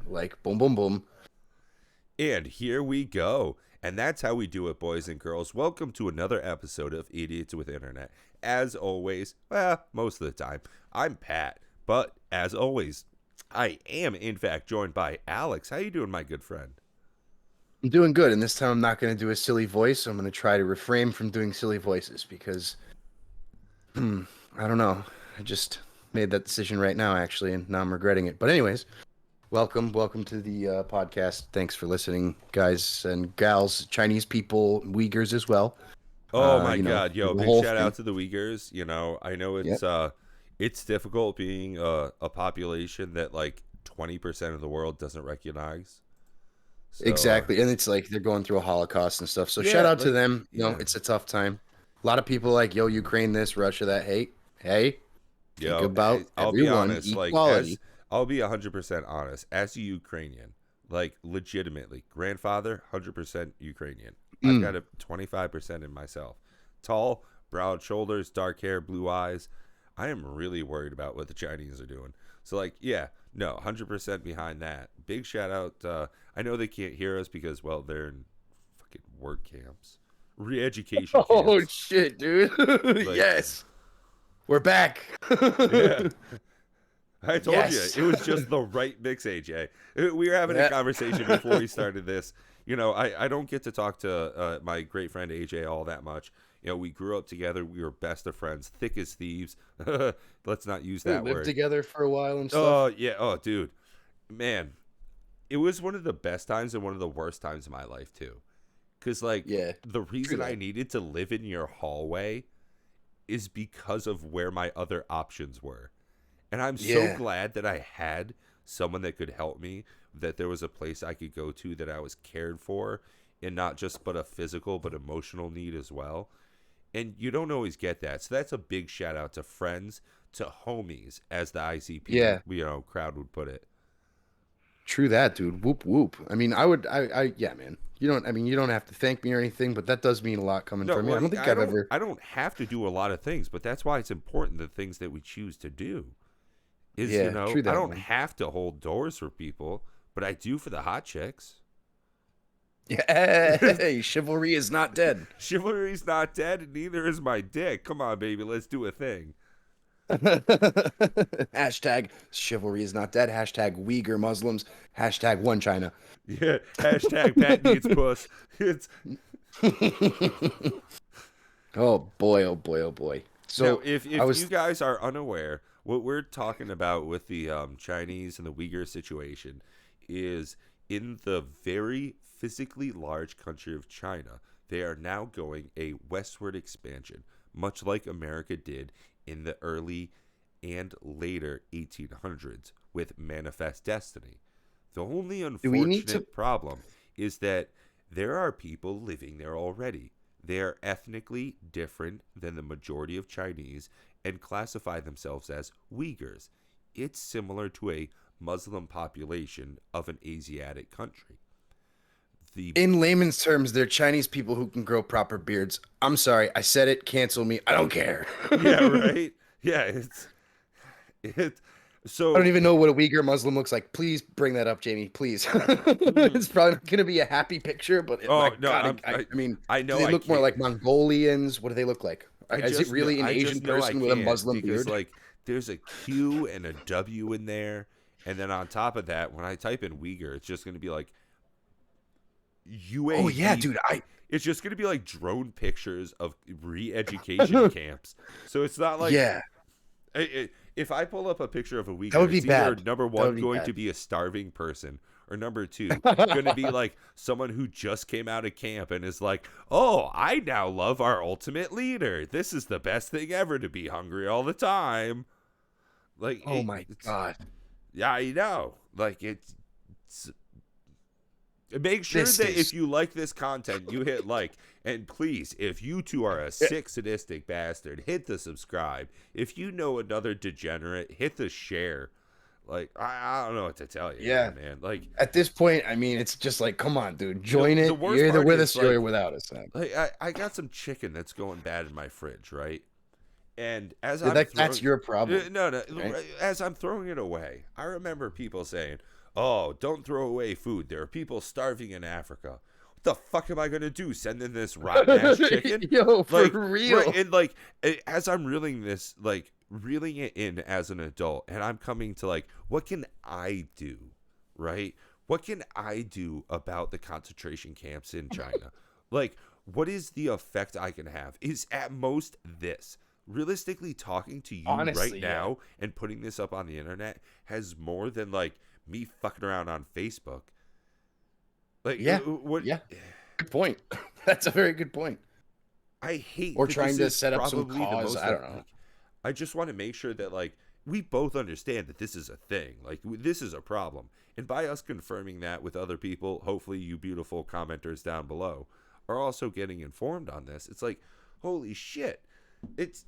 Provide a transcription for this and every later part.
Like, boom, boom, boom. And here we go. And that's how we do it, boys and girls. Welcome to another episode of Idiots with Internet. As always, well, most of the time, I'm Pat. But as always, I am in fact joined by Alex. How you doing, my good friend? I'm doing good, and this time I'm not going to do a silly voice. I'm going to try to refrain from doing silly voices because, I don't know. I just made that decision right now, actually, and now I'm regretting it. But anyways, welcome to the podcast. Thanks for listening, guys and gals, Chinese people, Uyghurs as well. Oh my You know, god, yo, the big whole shout thing. out to the Uyghurs. I know Yep. it's difficult being a population that like 20% of the world doesn't recognize. So Exactly. And it's like they're going through a Holocaust and stuff. So shout yeah, out to like them. yeah. It's a tough time. A lot of people like, yo, Ukraine this, Russia that. Hey, think about I'll be everyone, honest, like equality. as I'll be 100% honest, as a Ukrainian, like legitimately, grandfather 100% Ukrainian. I've Mm. got a 25% in myself. Tall, broad shoulders, dark hair, blue eyes. I am really worried about what the Chinese are doing. So like, yeah, no, 100% behind that. Big shout out. I know they can't hear us because well, they're in fucking work camps, re-education Oh camps. shit, dude. Like, Yes. We're back. yeah. I told you Yes. it was just the right mix, AJ. We were having a Yeah. conversation before we started this. I don't get to talk to my great friend AJ all that much. We grew up together. We were best of friends, thick as thieves. Let's not use We that lived word. together for a while and Oh, stuff. yeah. Oh, dude. Man, it was one of the best times and one of the worst times of my life, too. Because, like, Yeah. the True reason I that. needed to live in your hallway is because of where my other options were. And I'm so Yeah. glad that I had someone that could help me, that there was a place I could go to that I was cared for, and not just but a physical but emotional need as well. And you don't always get that. So that's a big shout out to friends, to homies, as the ICP, Yeah. crowd would put it. True that, dude. Whoop whoop. I mean, yeah, man. You don't have to thank me or anything, but that does mean a lot coming No, from you. I well, don't think I've ever. I don't have to do a lot of things, but that's why it's important the things that we choose to do. Is, Yeah, true I that, don't man. have to hold doors for people, but I do for the hot chicks. Yeah, hey, chivalry is not dead. Chivalry's not dead, and neither is my dick. Come on, baby, let's do a thing. Hashtag chivalry is not dead. Hashtag Uyghur Muslims. Hashtag one China. Yeah. Hashtag Pat needs puss. It's Oh boy, oh boy, oh boy. now So I if you was, guys are unaware, what we're talking about with the Chinese and the Uyghur situation is in the very physically large country of China. They are now going a westward expansion, much like America did in the early and later 1800s with Manifest Destiny. The only do we need to? unfortunate problem is that there are people living there already. They are ethnically different than the majority of Chinese and classify themselves as Uyghurs. It's similar to a Muslim population of an Asiatic country. The In layman's terms, they're Chinese people who can grow proper beards. I'm sorry, I said it. Cancel me. I don't care. yeah, I right. Yeah, it. don't So even know what a Uyghur Muslim looks like. Please bring that up, Jamie. Please. It's probably not going to be a happy picture, but my oh no, God, I mean, I do know they I look more can't. like Mongolians? What do they look like? Is it really an I Asian just know I person with a can't Muslim because beard? like there's a Q and a W in there, and then on top of that, when I type in Uyghur, it's just gonna be like Oh yeah, UAV. dude. It's just gonna be like drone pictures of re-education camps. So it's not like Yeah, if I pull up a picture of a that Uyghur, would be it's either bad. number That one would be going to bad. be a starving person, or number two going to be like someone who just came out of camp and is like, "Oh, I now love our ultimate leader. This is the best thing ever to be hungry all the time." Like, Oh my God. yeah, I know. Like it's make sure This that is if you like this content, you hit like. And please, if you two are a sick, sadistic bastard, hit the subscribe. If you know another degenerate, hit the share. Like, I don't know what to tell you yeah. here, man. Like, At this point, I mean, it's just like, come on, dude, join the it. worst You're either part with is, us or you're like, without us, man. I got some chicken that's going bad in my fridge, right? And as Yeah, I'm that's throwing, your problem, no, right? as I'm throwing it away, I remember people saying, oh, don't throw away food. There are people starving in Africa. What the fuck am I gonna do? Send in this rotten ass chicken? Yo, for Like, right? real. And like, as I'm reeling this, like, reeling it in as an adult, and I'm coming to like, what can I do, right? What can I do about the concentration camps in China? Like, what is the effect I can have? Is at most this. Realistically, talking to you right Honestly, yeah. now and putting this up on the internet has more than like me fucking around on Facebook. Like, Yeah. what? Yeah. Good point. That's a very good point. I hate Or that trying this to is set up some probably the cause. most I don't know. like. I just want to make sure that like we both understand that this is a thing. Like this is a problem, and by us confirming that with other people, hopefully you beautiful commenters down below are also getting informed on this. It's like, holy shit! It's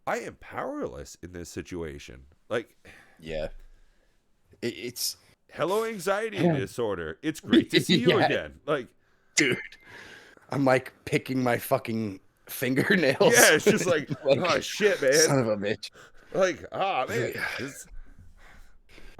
I am powerless in this situation. Like, Yeah. It's hello, anxiety yeah. disorder. It's great to see you Yeah, again. Like, dude. I'm like picking my fucking fingernails. yeah, it's just like, Like, oh shit, man. son of a bitch. Like, ah, man.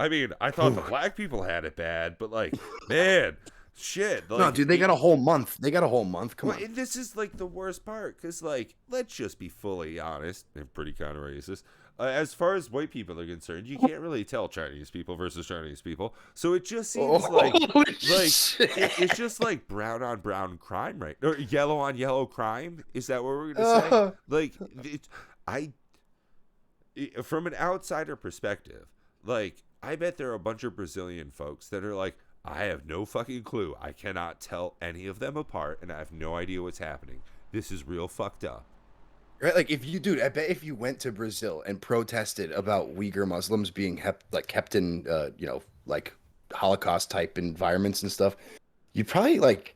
I mean, I thought the Whew. black people had it bad, but like, man, shit. No, Like, dude, they got a whole month. They got a whole month. Come well, on. and this is like the worst part, because like, let's just be fully honest and pretty kind of racist. As far as white people are concerned, you can't really tell Chinese people versus Chinese people, so it just seems Holy like shit. it's just like brown on brown crime, right? Or yellow on yellow crime. Is that what we're gonna say? Like, I from an outsider perspective, like I bet there are a bunch of Brazilian folks that are like, I have no fucking clue. I cannot tell any of them apart, and I have no idea what's happening. This is real fucked up. Right, like if you, dude, I bet if you went to Brazil and protested about Uyghur Muslims being kept in, like Holocaust type environments and stuff, you'd probably like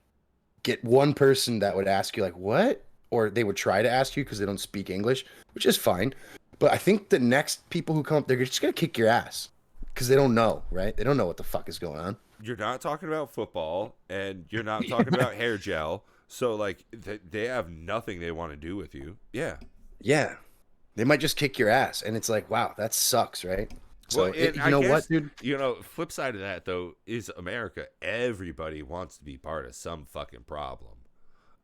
get one person that would ask you like, "What?" Or they would try to ask you because they don't speak English, which is fine. But I think the next people who come up, they're just gonna kick your ass because they don't know, right? They don't know what the fuck is going on. You're not talking about football, and you're not talking about hair gel. So like, they have nothing they want to do with you. Yeah. Yeah, they might just kick your ass, and it's like, wow, that sucks, right? So Well, and you I know guess, what, dude? flip side of that though is America. Everybody wants to be part of some fucking problem.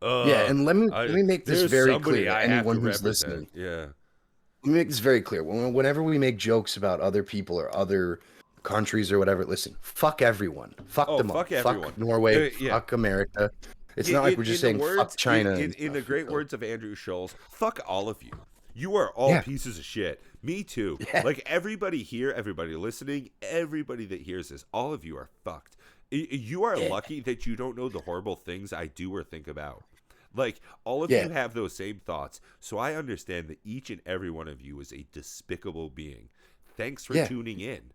Yeah, and let me make this There's very somebody clear to I have anyone to who's represent. listening. Yeah. Let me make this very clear. Whenever we make jokes about other people or other countries or whatever, listen, fuck everyone. Fuck Oh, them all. fuck everyone. Fuck Norway. Yeah. Fuck America. It's In, not like we're just in the saying words fuck China and in the stuff. great words of Andrew Schulz, fuck all of you. You are all Yeah. pieces of shit. Me too. Yeah. Like everybody here, everybody listening, everybody that hears this, all of you are fucked. You are Yeah. lucky that you don't know the horrible things I do or think about. Like all of Yeah. you have those same thoughts. So I understand that each and every one of you is a despicable being. Thanks for Yeah. tuning in.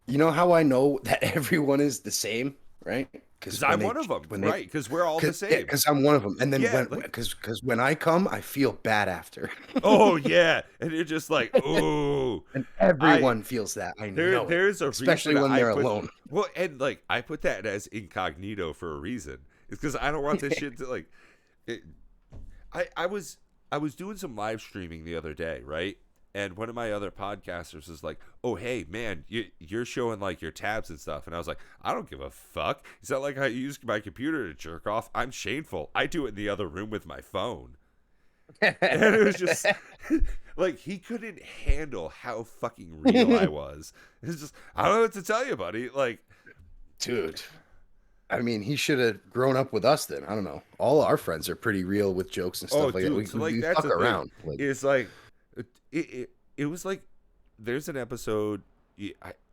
You know how I know that everyone is the same, right? Because I'm one of them, right? Because we're all the same. Because I'm one of them. And then Yeah, like- because when I come, I feel bad after. Oh yeah, and you're just like, ooh. And everyone feels that. I know. There's a Especially reason when they're I put, alone. Well, and like I put that as incognito for a reason. It's because I don't want this shit to like. I was doing some live streaming the other day, right? And one of my other podcasters was like, "Oh, hey, man, you're showing like your tabs and stuff." And I was like, "I don't give a fuck. It's not like I use my computer to jerk off. I'm shameful. I do it in the other room with my phone." And it was just like he couldn't handle how fucking real I was. It's just I don't know what to tell you, buddy. Like, Dude, I mean, he should have grown up with us then. I don't know. All our friends are pretty real with jokes and stuff oh, like that. dude, We, so we, like we that's fuck the thing. around. Like, It's like it was like there's an episode.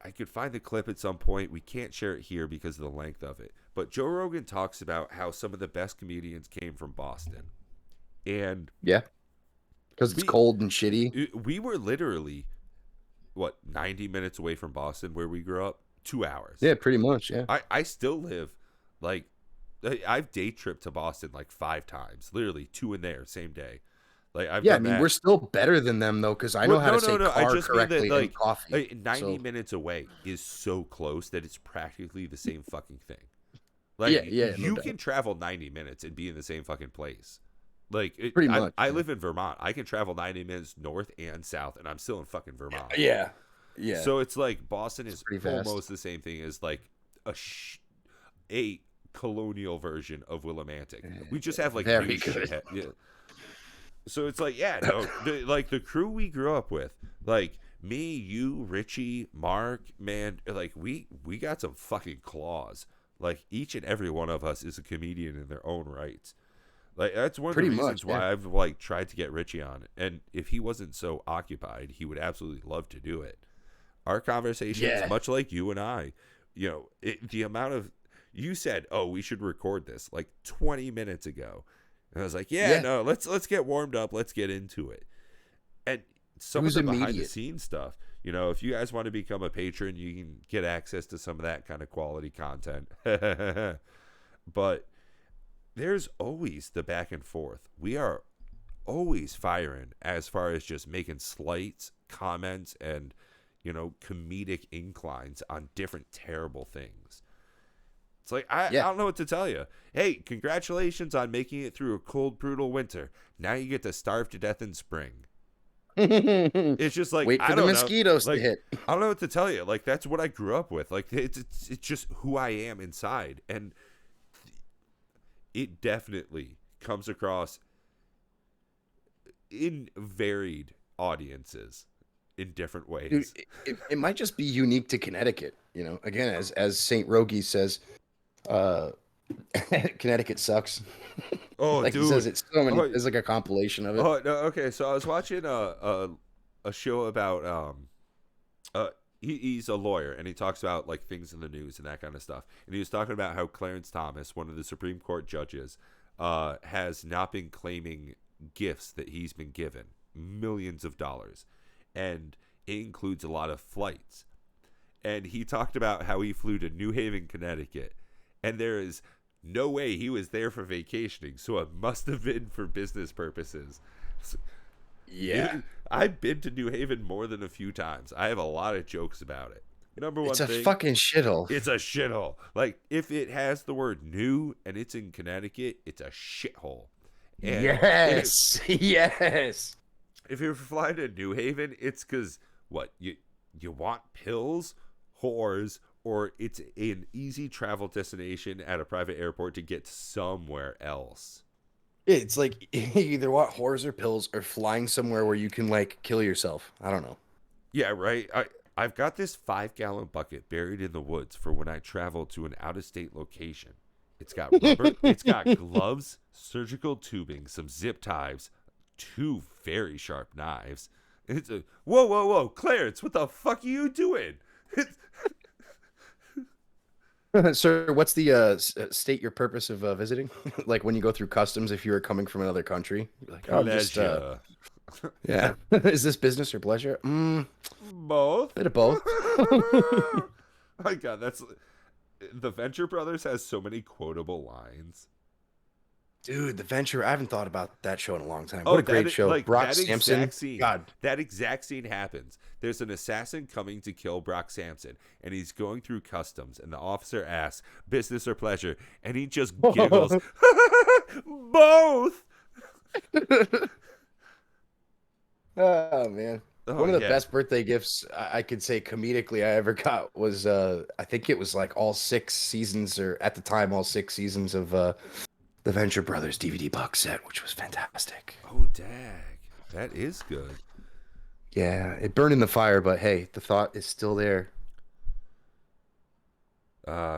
I could find the clip at some point. We can't share it here because of the length of it. But Joe Rogan talks about how some of the best comedians came from Boston, and yeah, because it's cold and shitty. we were literally what 90 minutes away from Boston where we grew up. 2 hours. Yeah, pretty much. Yeah. I still live like I've day tripped to Boston like 5 times, literally 2 in there same day. Like I've Yeah, I done mean, that. we're still better than them though, because I know how to say I car just mean correctly that and like coffee. 90 so. minutes away is so close that it's practically the same fucking thing. Like Yeah, no you doubt. can travel 90 minutes and be in the same fucking place. Like Pretty much, I yeah. live in Vermont. I can travel 90 minutes north and south, and I'm still in fucking Vermont. Yeah, Yeah, So it's like Boston it's is pretty vast. almost the same thing as like a a colonial version of Willimantic. We just have like new Very good. shit. Yeah. So it's like, yeah, no, like the crew we grew up with, like me, you, Richie, Mark, man, like we got some fucking claws. Like each and every one of us is a comedian in their own rights. Like that's one of the Pretty much, reasons yeah. why I've like tried to get Richie on. And if he wasn't so occupied, he would absolutely love to do it. Our conversations, Yeah. much like you and I, the amount of you said, "Oh, we should record this," like 20 minutes ago, and I was like, "Yeah, Yeah. no, let's get warmed up, let's get into it." And It some of was the behind the immediate. scenes stuff, if you guys want to become a patron, you can get access to some of that kind of quality content. But there's always the back and forth. We are always firing as far as just making slights, comments, and comedic inclines on different terrible things. It's like I Yeah. don't know what to tell you. Hey, congratulations on making it through a cold, brutal winter. Now you get to starve to death in spring. It's just like Wait for I the don't know. mosquitoes to Like hit. I don't know what to tell you. Like that's what I grew up with. Like it's just who I am inside, and it definitely comes across in varied audiences in different Dude, ways. it might just be unique to Connecticut. Again, as Saint Rogie says, uh, Connecticut sucks. Oh, Like he says, dude. it's so many. Oh, There's like a compilation of it. oh no. Okay, so I was watching a show about uh he's a lawyer and he talks about like things in the news and that kind of stuff. And he was talking about how Clarence Thomas, one of the Supreme Court judges, has not been claiming gifts that he's been given, millions of dollars, and it includes a lot of flights. And he talked about how he flew to New Haven, Connecticut, and there is no way he was there for vacationing, so it must have been for business purposes. Yeah, I've been to New Haven more than a few times. I have a lot of jokes about it. Number it's one a thing, fucking shithole. it's a shithole. Like if it has the word new and it's in Connecticut, it's a shithole. And if Yes, yes. if you're flying to New Haven, it's because what you want pills, whores, or it's an easy travel destination at a private airport to get somewhere else. It's like you either want whores or pills or flying somewhere where you can like kill yourself. I don't know. Yeah, right. I've got this 5-gallon bucket buried in the woods for when I travel to an out of state location. It's got rubber. It's got gloves, surgical tubing, some zip ties, 2 very sharp knives. It's a whoa, whoa, whoa, Clarence! What the fuck are you doing? Sir, what's the state your purpose of visiting? Like when you go through customs, if you were coming from another country, you're like, oh, just Pleasure. yeah. Is this business or pleasure? Both. Bit of both. My God, that's the Venture Brothers has so many quotable lines. Dude, The Venture. I haven't thought about that show in a long time. What Oh, a great show. like Brock that Sampson. exact scene. God. That exact scene happens. There's an assassin coming to kill Brock Sampson, and he's going through customs, and the officer asks, "Business or pleasure?" And he just giggles, "Both." Oh man. Oh One of the yeah. best birthday gifts I could say comedically I ever got was I think it was like all 6 seasons, or at the time all 6 seasons of the Venture Brothers DVD box set, which was fantastic. Oh dag, that is good. Yeah, it burned in the fire, but hey, the thought is still there.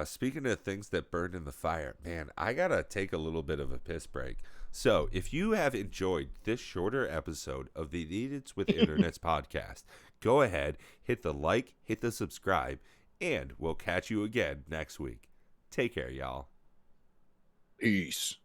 Speaking of things that burned in the fire, man, I gotta take a little bit of a piss break. So, if you have enjoyed this shorter episode of the Neededs with Internets podcast, go ahead, hit the like, hit the subscribe, and we'll catch you again next week. Take care, y'all. Peace.